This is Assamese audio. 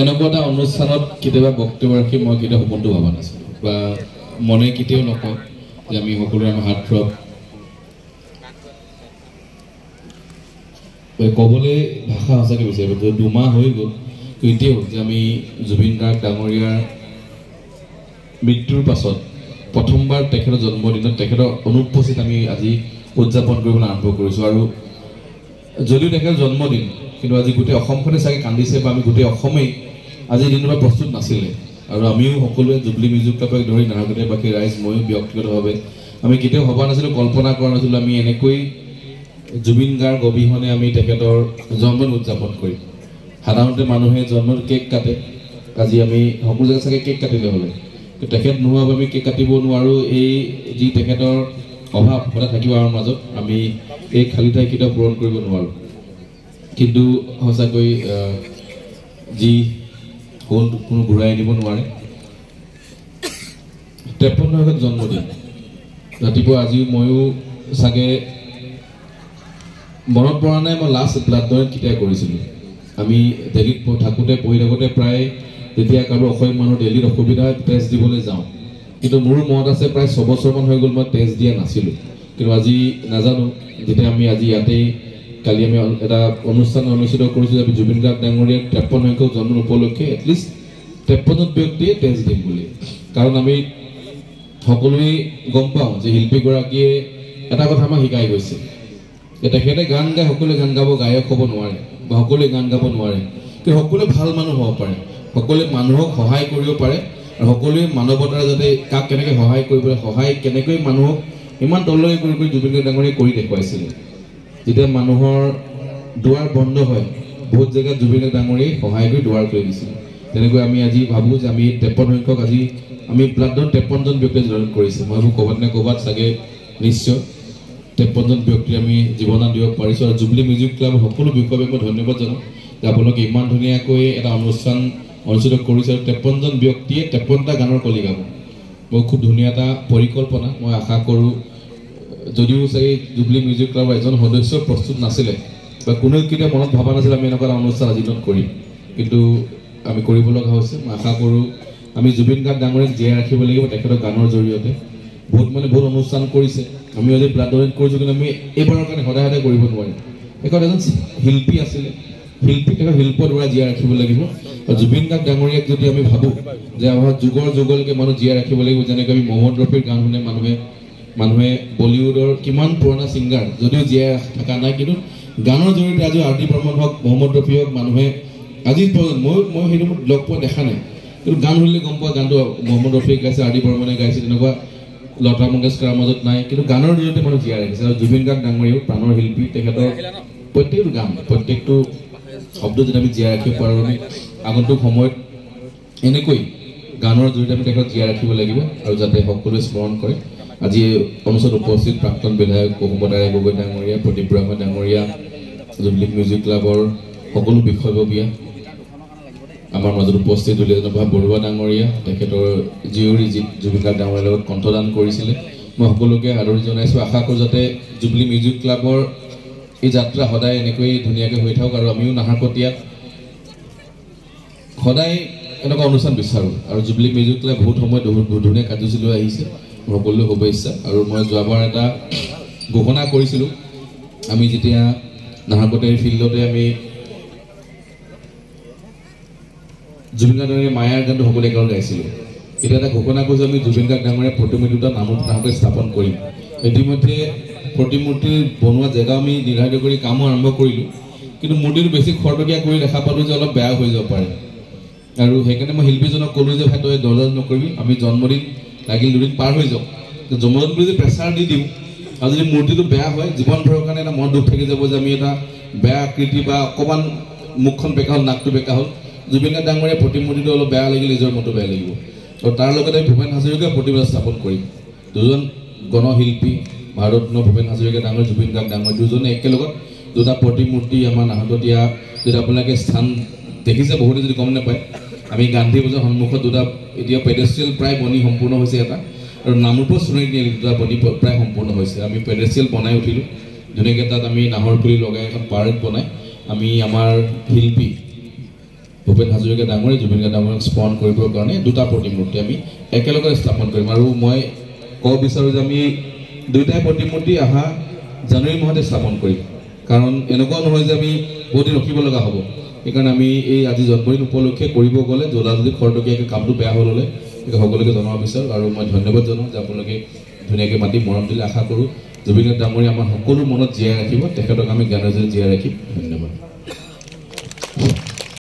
এনেকুৱা এটা অনুষ্ঠানত কেতিয়াবা বক্তব্য ৰাখি মই কেতিয়াও সপোনটো ভবা নাছিলোঁ বা মনে কেতিয়াও নকওঁ যে আমি সকলোৰে আমাৰ হাত থ্ৰব ক'বলৈ ভাষা সঁচাকৈ বিচাৰিব যে 2 মাহ হৈ গ'ল এতিয়াও যে আমি জুবিন গাৰ্গ ডাঙৰীয়াৰ মৃত্যুৰ পাছত প্ৰথমবাৰ তেখেতৰ জন্মদিনত তেখেতৰ অনুপস্থিত আমি আজি উদযাপন কৰিবলৈ আৰম্ভ কৰিছোঁ আৰু যদিও তেখেতৰ জন্মদিন কিন্তু আজি গোটেই অসমখনে চাগে কান্দিছে বা আমি গোটেই অসমেই আজিৰ দিনৰ পৰা প্ৰস্তুত নাছিলে আৰু আমিও সকলোৱে জুবলি মিউজিক ক্লাবক ধৰি নাহৰকটীয়া বাকী ৰাইজ ময়ো ব্যক্তিগতভাৱে আমি কেতিয়াও ভবা নাছিলোঁ কল্পনা কৰা নাছিলোঁ আমি এনেকৈ জুবিন গাৰ্গ অবিহনে আমি তেখেতৰ জন্মদিন উদযাপন কৰিম সাধাৰণতে মানুহে জন্মৰ কেক কাটে আজি আমি সকলো জেগাত চাগে কেক কাটিলে হ'লে তেখেত নোহোৱাকৈ আমি কেক কাটিব নোৱাৰোঁ এই যি তেখেতৰ অভাৱ সদায় থাকিব আমাৰ মাজত আমি এই খালী ঠাই কেতিয়াও পূৰণ কৰিব নোৱাৰোঁ কিন্তু সঁচাকৈ যি হ'ল কোনো ঘূৰাই আনিব নোৱাৰে 53 জন্মদিন ৰাতিপুৱা আজি ময়ো চাগে মনত পৰা নাই মই লাষ্ট ব্লাড ডনেট কেতিয়া কৰিছিলোঁ আমি দিল্লীত থাকোঁতে পঢ়ি থাকোঁতে প্ৰায় যেতিয়া কাৰোবাৰ অসমীয়া মানুহ দিল্লীত অসুবিধা টেষ্ট দিবলৈ যাওঁ কিন্তু মোৰ মনত আছে প্ৰায় 6 বছৰমান হৈ গ'ল মই টেষ্ট দিয়া নাছিলোঁ কিন্তু আজি নাজানো যেতিয়া আমি আজি ইয়াতেই কালি আমি এটা অনুষ্ঠান অনুষ্ঠিত কৰিছোঁ যে জুবিন গাৰ্গ ডাঙৰীয়াৰ 53 জন্ম উপলক্ষে এটলিষ্ট 53জন ব্যক্তিয়ে টেষ্ট দিম বুলি কাৰণ আমি সকলোৱে গম পাওঁ যে শিল্পীগৰাকীয়ে এটা কথা আমাক শিকাই গৈছে যে তেখেতে গান গায় সকলোৱে গান গাব গায়ক হ'ব নোৱাৰে বা সকলোৱে গান গাব নোৱাৰে কিন্তু সকলোৱে ভাল মানুহ হ'ব পাৰে সকলোৱে মানুহক সহায় কৰিব পাৰে আৰু সকলোৱে মানৱতাৰ যাতে কাক কেনেকৈ সহায় কৰিবলৈ সহায় কেনেকৈ মানুহক ইমান তললৈ কৰি জুবিন গাৰ্গ ডাঙৰীয়াই কৰি দেখুৱাইছিলে যেতিয়া মানুহৰ দুৱাৰ বন্ধ হয় বহুত জেগাত জুবিন গাৰ্গ ডাঙৰীয়াই সহায় কৰি দুৱাৰ কৰি দিছিল তেনেকৈ আমি আজি ভাবোঁ যে আমি 53 আজি আমি ব্লাড ডনেট 53জন ব্যক্তিয়ে জইন কৰিছে মই ভাবোঁ ক'ৰবাত নে ক'ৰবাত চাগে নিশ্চয় 53জন ব্যক্তি আমি জীৱনান দিব পাৰিছোঁ আৰু জুবলি মিউজিক ক্লাবৰ সকলো বিষয়ে মই ধন্যবাদ জনাওঁ যে আপোনালোকে ইমান ধুনীয়াকৈ এটা অনুষ্ঠান অনুষ্ঠিত কৰিছে আৰু 53জন ব্যক্তিয়ে 53টা গানৰ কলি গাব মই খুব ধুনীয়া এটা পৰিকল্পনা মই আশা কৰোঁ যদিও চাগে জুবলি মিউজিক ক্লাবৰ এজন সদস্য প্ৰস্তুত নাছিলে বা কোনেও কেতিয়া মনত ভবা নাছিলে আমি এনেকুৱা এটা অনুষ্ঠান আজি দিনত কৰিম কিন্তু আমি কৰিব লগা হৈছে মই আশা কৰোঁ আমি জুবিন গাৰ্গ ডাঙৰীয়াক জীয়াই ৰাখিব লাগিব তেখেতৰ গানৰ জৰিয়তে বহুত অনুষ্ঠান কৰিছে আমি আজি ব্লাড ডনেট কৰিছোঁ কিন্তু আমি এইবাৰৰ কাৰণে সদায় সদায় কৰিব নোৱাৰিম এখন এজন শিল্পী আছিলে শিল্পীক শিল্পৰ দ্বাৰা জীয়াই ৰাখিব লাগিব আৰু জুবিন গাৰ্গ ডাঙৰীয়াক যদি আমি ভাবোঁ যে আমাৰ যুগলৈকে মানুহ জীয়াই ৰাখিব লাগিব যেনেকৈ আমি মহম্মদ ৰফিৰ গান শুনে মানুহে বলিউডৰ কিমান পুৰণা ছিংগাৰ যদিও জীয়াই থকা নাই কিন্তু গানৰ জৰিয়তে আজি আৰ ডি বৰ্মন হওক মহম্মদ ৰফি হওক মানুহে আজি মই সেইটো লগ পোৱা দেখা নাই কিন্তু গান শুনিলে গম পোৱা গানটো মহম্মদ ৰফিয়ে গাইছে আৰ ডি বৰ্মনে গাইছে তেনেকুৱা লতা মংগেশকাৰৰ মাজত নাই কিন্তু গানৰ জৰিয়তে মানুহ জীয়াই ৰাখিছে আৰু জুবিন গাৰ্গ ডাঙৰীয়াও প্ৰাণৰ শিল্পী তেখেতৰ প্ৰত্যেকটো গান প্ৰত্যেকটো শব্দ যদি আমি জীয়াই ৰাখিব পাৰোঁ আমি আগন্তুক সময়ত এনেকৈ গানৰ জৰিয়তে আমি তেখেতক জীয়াই ৰাখিব লাগিব আৰু যাতে সকলোৱে স্মৰণ কৰে আজি অনুষ্ঠানত উপস্থিত প্ৰাক্তন বিধায়ক কুসুম্বৰ ৰায় গগৈ ডাঙৰীয়া প্ৰদীপ বুঢ়াগোহাঁই ডাঙৰীয়া জুবলি মিউজিক ক্লাবৰ সকলো বিষয়ববীয়া আমাৰ মাজত উপস্থিত দুলীয়াজনভা বৰুৱা ডাঙৰীয়া তেখেতৰ জীয়ৰী জুবিন গাৰ্গ ডাঙৰীয়াৰ লগত কণ্ঠদান কৰিছিলে মই সকলোকে আদৰণি জনাইছোঁ আশা কৰোঁ যাতে জুবলি মিউজিক ক্লাবৰ এই যাত্ৰা সদায় এনেকৈ ধুনীয়াকৈ হৈ থাকক আৰু আমিও নাহৰকটীয়াত সদায় এনেকুৱা অনুষ্ঠান বিচাৰোঁ আৰু জুবলি মিউজিক ক্লাব বহুত সময় ধুনীয়া কাৰ্যসূচী লৈ আহিছে সকলোৰে শুভেচ্ছা আৰু মই যোৱাবাৰ এটা ঘোষণা কৰিছিলোঁ আমি যেতিয়া নাহৰকটীয়া ফিল্ডতে আমি জুবিন গাৰ্গ ডাঙৰীয়াৰ মায়াৰ গানটো সকলোৱে একেলগে গাইছিলোঁ এতিয়া এটা ঘোষণা কৰিছোঁ আমি জুবিন গাৰ্গ ডাঙৰীয়াৰ প্ৰতিমূৰ্তি দুটা নাহৰকটীয়াত স্থাপন কৰিম ইতিমধ্যে প্ৰতিমূৰ্তি বনোৱা জেগা আমি নিৰ্ধাৰিত কৰি কামো আৰম্ভ কৰিলোঁ কিন্তু মূৰ্তিটো বেছি খৰতকীয়া কৰি দেখা পালোঁ যে অলপ বেয়া হৈ যাব পাৰে আৰু সেইকাৰণে মই শিল্পীজনক ক'লোঁ যে ভাই তই দৰজাৰ নকৰিবি আমি জন্মদিন লাগিল 2 দিন পাৰ হৈ যাওক জন্মদিন বুলি যদি প্ৰেছাৰ দি দিওঁ আৰু যদি মূৰ্তিটো বেয়া হয় জীৱনভৰৰ কাৰণে এটা মন দুখ থাকি যাব যে আমি এটা বেয়া আকৃতি বা অকণমান মুখখন বেকা হ'ল নাকটো বেকা হ'ল জুবিন গাৰ্গ ডাঙৰীয়াৰ প্ৰতিমূৰ্তিটো অলপ বেয়া লাগিলে নিজৰ মনটো বেয়া লাগিব আৰু তাৰ লগতে ভূপেন হাজৰিকাৰ প্ৰতিমা স্থাপন কৰিম দুজন গণশিল্পী ভাৰতৰত্ন ভূপেন হাজৰিকা ডাঙৰ জুবিন গাৰ্গ ডাঙৰ দুজনে একেলগত দুটা প্ৰতিমূৰ্তি আমাৰ নাহৰকটীয়া যদি আপোনালোকে স্থান দেখিছে বহুতে যদি গম নাপায় আমি গান্ধী বজাৰ সন্মুখত দুটা এতিয়া পেডেষ্ট্ৰিয়েল প্ৰায় বনি সম্পূৰ্ণ হৈছে এটা আৰু নামৰূপৰ স্মৃতি দুটা বনি প্ৰায় সম্পূৰ্ণ হৈছে আমি পেডেষ্ট্ৰিয়েল বনাই উঠিলোঁ ধুনীয়াকৈ তাত আমি নাহৰ পুলি লগাই এখন পাৰ্ক বনাই আমি আমাৰ শিল্পী ভূপেন হাজৰিকা ডাঙৰীয়া জুবিন গাৰ্গ ডাঙৰীয়াক স্মৰণ কৰিবৰ কাৰণে দুটা প্ৰতিমূৰ্তি আমি একেলগে স্থাপন কৰিম আৰু মই ক'ব বিচাৰোঁ যে আমি দুয়োটাই প্ৰতিমূৰ্তি অহা জানুৱাৰী মাহতে স্থাপন কৰিম কাৰণ এনেকুৱা নহয় যে আমি বহুত দিন ৰখিব লগা হ'ব সেইকাৰণে আমি এই আজি জন্মদিন উপলক্ষে কৰিব গ'লে জলদি খৰতকীয়াকৈ কামটো বেয়া হৈ ল'লে সকলোকে জনাব বিচাৰোঁ আৰু মই ধন্যবাদ জনাওঁ যে আপোনালোকে ধুনীয়াকৈ মাতি মৰম দিলে আশা কৰোঁ জুবিন গাৰ্গ ডাঙৰীয়া আমাৰ সকলো মনত জীয়াই ৰাখিব তেখেতক আমি গানেৰে জীয়াই ৰাখিম ধন্যবাদ